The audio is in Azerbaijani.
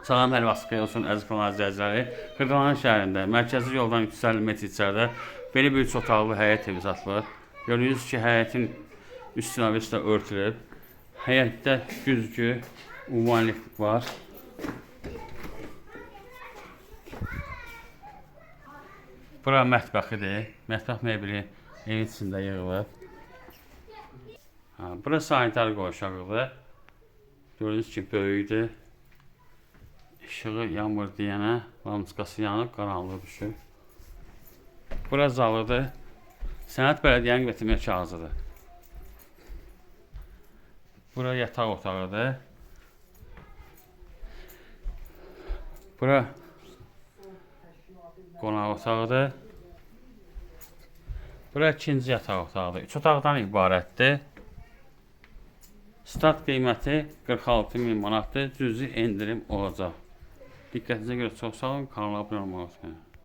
Salam hər vaxt xeyir olsun əziz kanal izləyiciləri. Xırdalan şəhərində mərkəzi yoldan 350 metr içəridə belə bir 3 otaqlı həyət evi satılır. Görüyorsunuz ki, həyətin üstünə və örtülüb. Həyətdə güzgü, ünvanlik var. Bura mətbəxidir. Mətbəx mebeli evin içində yığılıb. Bura sanitar qovşağıdır. Gördüyünüz ki, böyükdür. İşığı yağmur deyənə lampoçkası yanıb, qaranlıq düşür. Bura zalıdır. Sənəd Bələdiyyənin veteriner kağızıdır. Bura yataq otağıdır. Bura qonaq otağıdır. Bura ikinci yataq otağıdır. 3 otaqdan ibarətdir. Start qiyməti 46.000 manatdır. Cüzi endirim olacaq. Diqqətinizə görə çox sağ olun. Kanala abunə olmayı unutmayın.